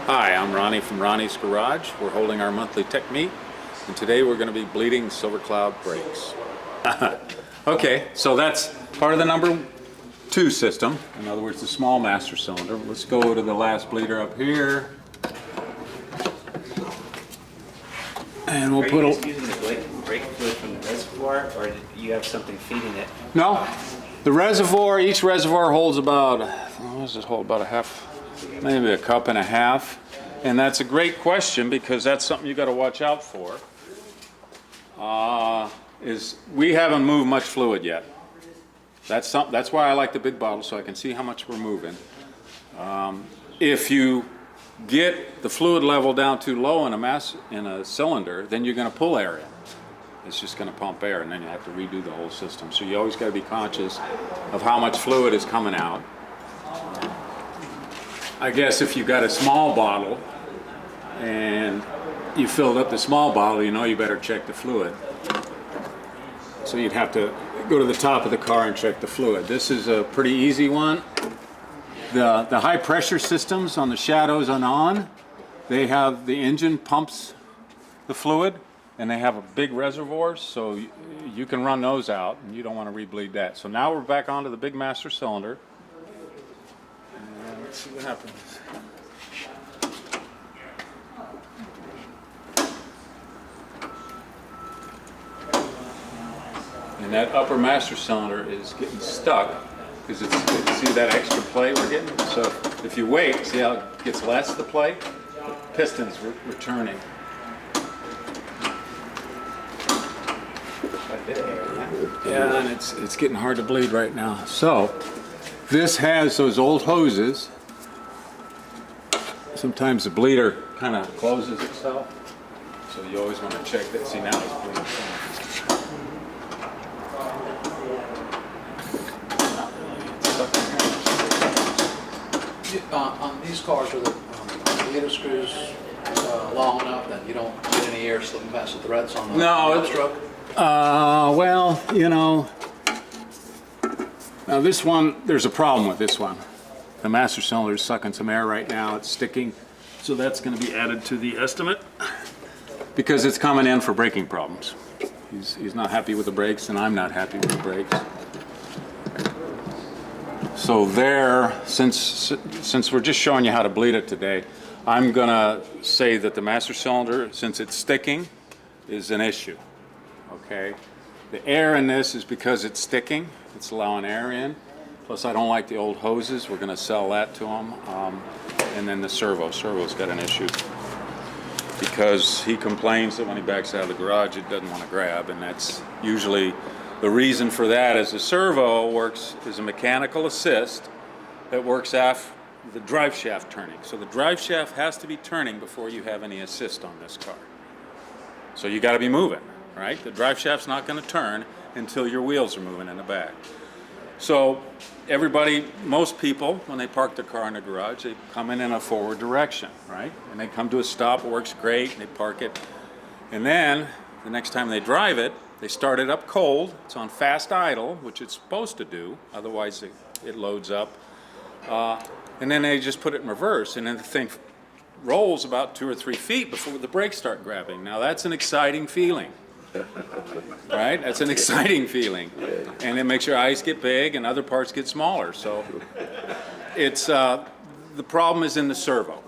Hi, I'm Ronnie from Ronnie's Garage. We're holding our monthly tech meet, and today we're going to be bleeding Silver Cloud brakes. Okay, so that's part of the number 2 system. In other words, the small master cylinder. Let's go to the last bleeder up here. And we'll put Are you just using the brake fluid from the reservoir, or do you have something feeding it? No, the reservoir, each reservoir holds about, what does it hold, about a half, maybe a cup and a half. And that's a great question because that's something you got to watch out for. Is we haven't moved much fluid yet. That's why I like the big bottle, so I can see how much we're moving. If you get the fluid level down too low in a cylinder, then you're going to pull air in. It's just going to pump air, and then you have to redo the whole system. So you always got to be conscious of how much fluid is coming out. I guess if you got a small bottle and you filled up the small bottle, you know you better check the fluid. So you'd have to go to the top of the car and check the fluid. This is a pretty easy one. The high pressure systems on the shadows and on, they have the engine pumps the fluid, and they have a big reservoir, so you can run those out, and you don't want to rebleed that. So now we're back onto the big master cylinder. And let's see what happens. And that upper master cylinder is getting stuck because it's, see that extra play we're getting? So if you wait, see how it gets less of the play? The piston's returning. Yeah, and it's getting hard to bleed right now. So this has those old hoses. Sometimes the bleeder kind of closes itself, so you always want to check that. See, now it's bleeding. On these cars, are the bleeder screws long enough that you don't get any air slipping past the threads on the stroke? Well, you know, now this one, there's a problem with this one. The master cylinder is sucking some air right now. It's sticking, so that's going to be added to the estimate because it's coming in for braking problems. He's not happy with the brakes, and I'm not happy with the brakes. So there, since we're just showing you how to bleed it today, I'm going to say that the master cylinder, since it's sticking, is an issue. Okay, the air in this is because it's sticking. It's allowing air in. Plus, I don't like the old hoses. We're going to sell that to him. And then the servo's got an issue because he complains that when he backs out of the garage, it doesn't want to grab, and that's usually the reason for that. Is the servo works as a mechanical assist that works after the drive shaft turning. So the drive shaft has to be turning before you have any assist on this car. So you got to be moving. Right? The drive shaft's not going to turn until your wheels are moving in the back. So everybody, most people, when they park their car in the garage, they come in a forward direction, right? And they come to a stop, it works great, and they park it. And then the next time they drive it, they start it up cold. It's on fast idle, which it's supposed to do, otherwise it loads up. And then they just put it in reverse, and then the thing rolls about 2 or 3 feet before the brakes start grabbing. Now that's an exciting feeling. Right? That's an exciting feeling. And it makes your eyes get big and other parts get smaller. So it's the problem is in the servo.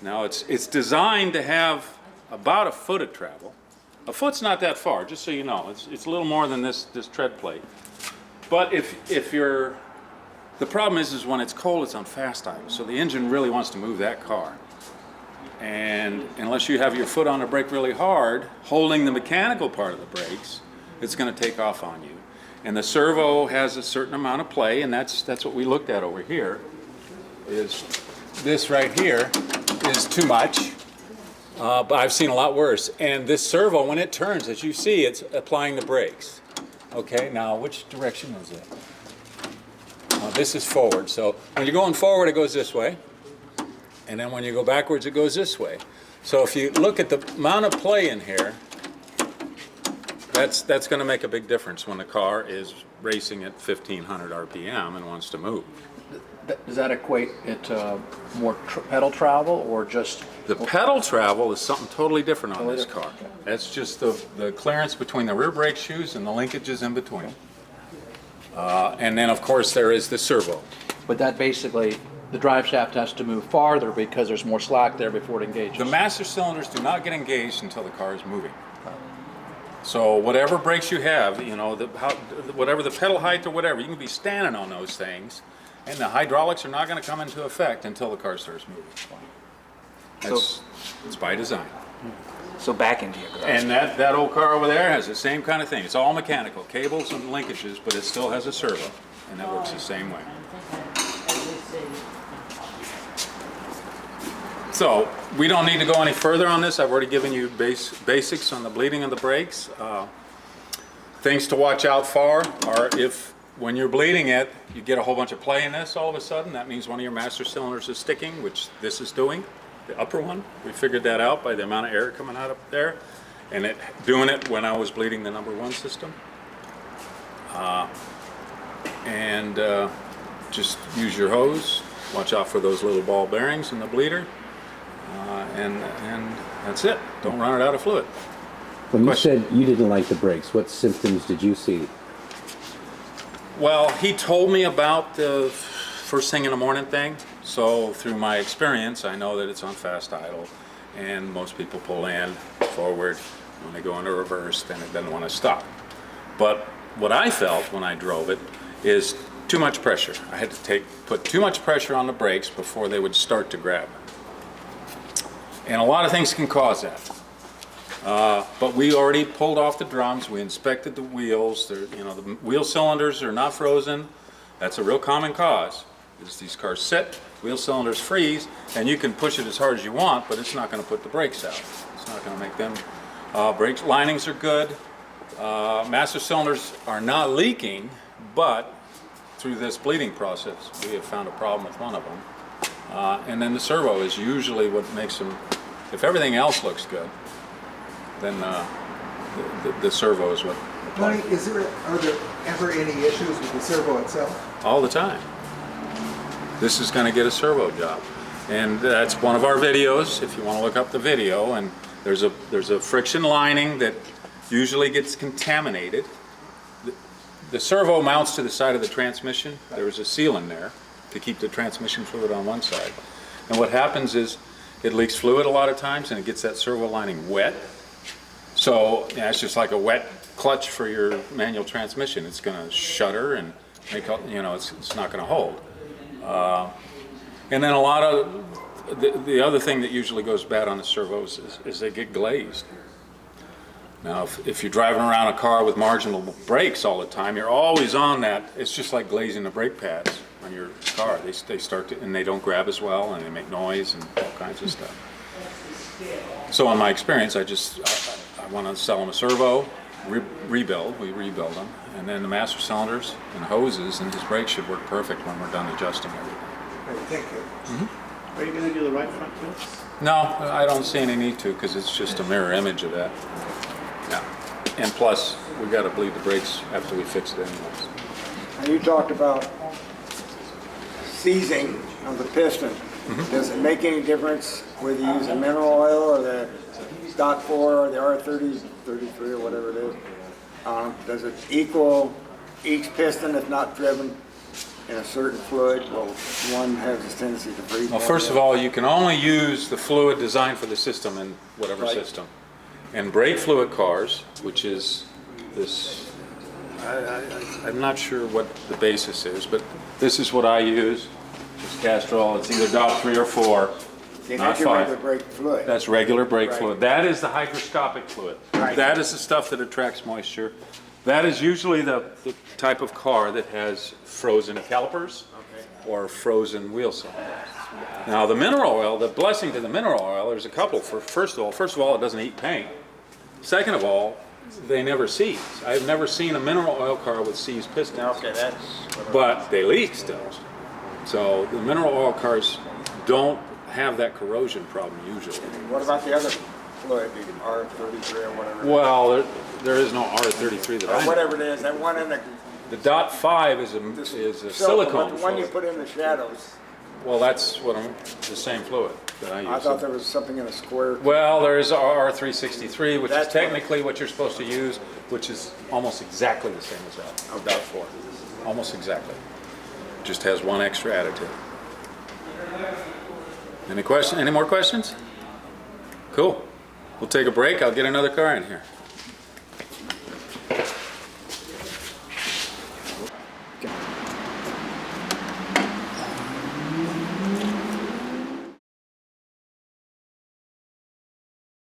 Now it's designed to have about a foot of travel. A foot's not that far, just so you know. It's a little more than this tread plate. But if you're, the problem is when it's cold, it's on fast idle. So the engine really wants to move that car. And unless you have your foot on the brake really hard, holding the mechanical part of the brakes, it's going to take off on you. And the servo has a certain amount of play, and that's what we looked at over here. Is this right here is too much, but I've seen a lot worse. And this servo, when it turns, as you see, it's applying the brakes. Okay, now which direction is it? This is forward. So when you're going forward, it goes this way. And then when you go backwards, it goes this way. So if you look at the amount of play in here, that's going to make a big difference when the car is racing at 1,500 RPM and wants to move. Does that equate it to more pedal travel or just? The pedal travel is something totally different on Totally this different, car. okay. That's just the clearance between the rear brake shoes and the linkages in between. And then, of course, there is the servo. But that basically, the drive shaft has to move farther because there's more slack there before it engages. The master cylinders do not get engaged until the car is moving. So whatever brakes you have, you know, whatever the pedal height or whatever, you can be standing on those things, and the hydraulics are not going to come into effect until the car starts moving. It's by design. So back into your garage. And that old car over there has the same kind of thing. It's all mechanical, cables and linkages, but it still has a servo, and that works the same way. So we don't need to go any further on this. I've already given you basics on the bleeding of the brakes. Things to watch out for are if when you're bleeding it, you get a whole bunch of play in this all of a sudden. That means one of your master cylinders is sticking, which this is doing, the upper one. We figured that out by the amount of air coming out up there, and it doing it when I was bleeding the number one system. Just use your hose. Watch out for those little ball bearings in the bleeder. And that's it. Don't run it out of fluid. When you Question? said you didn't like the brakes, what symptoms did you see? Well, he told me about the first thing in the morning thing. So through my experience, I know that it's on fast idle, and most people pull in forward. When they go into reverse, then it doesn't want to stop. But what I felt when I drove it is too much pressure. I had to put too much pressure on the brakes before they would start to grab. And a lot of things can cause that. But we already pulled off the drums. We inspected the wheels. The wheel cylinders are not frozen. That's a real common cause. Is these cars sit, wheel cylinders freeze, and you can push it as hard as you want, but it's not going to put the brakes out. It's not going to make them. Brake linings are good. Master cylinders are not leaking, but through this bleeding process, we have found a problem with one of them. And then the servo is usually what makes them, if everything else looks good, then the servo is what. Tony, are there ever any issues with the servo itself? All the time. This is going to get a servo job. And that's one of our videos, if you want to look up the video, and there's a friction lining that usually gets contaminated. The servo mounts to the side of the transmission. There's a seal in there to keep the transmission fluid on one side. And what happens is it leaks fluid a lot of times and it gets that servo lining wet. So yeah, it's just like a wet clutch for your manual transmission. It's going to shudder and make, it's not going to hold. And then a lot of the other thing that usually goes bad on the servos is they get glazed. Now, if you're driving around a car with marginal brakes all the time, you're always on that. It's just like glazing the brake pads on your car. They start to, and they don't grab as well, and they make noise and all kinds of stuff. So in my experience, I want to sell them a servo, rebuild. We rebuild them, and then the master cylinders and hoses, and his brakes should work perfect when we're done adjusting everything. Great, thank you. Are you going to do the right front wheels? No, I don't see any need to because it's just a mirror image of that. Yeah. And plus, we got to bleed the brakes after we fix it anyways. And you talked about seizing of the piston. Does it make any difference whether you use the mineral oil or the stock 4 or the R30, 33 or whatever it is? Does it equal each piston if not driven in a certain fluid? Well, one has a tendency to freeze. Well, first of all, you can only use the fluid designed for the system in whatever Right. system. And brake fluid cars, which is this, I'm not sure what the basis is, but this is what I use. It's Castrol. It's either DOT 3 or 4, See, not that's your 5. regular brake fluid. That's regular brake Right. fluid. That is the hygroscopic fluid. Right. That is the stuff that attracts moisture. That is usually the type of car that has frozen calipers or frozen wheel cylinders. Now the mineral oil, the blessing to the mineral oil, there's a couple. First of all, it doesn't eat paint. Second of all, they never seize. I've never seen a mineral oil car with seized pistons. Okay, that's. But they leak still. So the mineral oil cars don't have that corrosion problem usually. What about the other fluid, the R33 or whatever? Well, there is no R33 that I Or know. whatever it is, that one in the The dot 5 is a silicone But the one you fluid. put in the shadows, Well, that's the same fluid that I use. I thought there was something in a square. Well, there's R363, which is That's what- technically what you're supposed to use, which is almost exactly the same as that, of dot 4. Almost exactly. Just has one extra additive. Any more questions? Cool. We'll take a break. I'll get another car in here.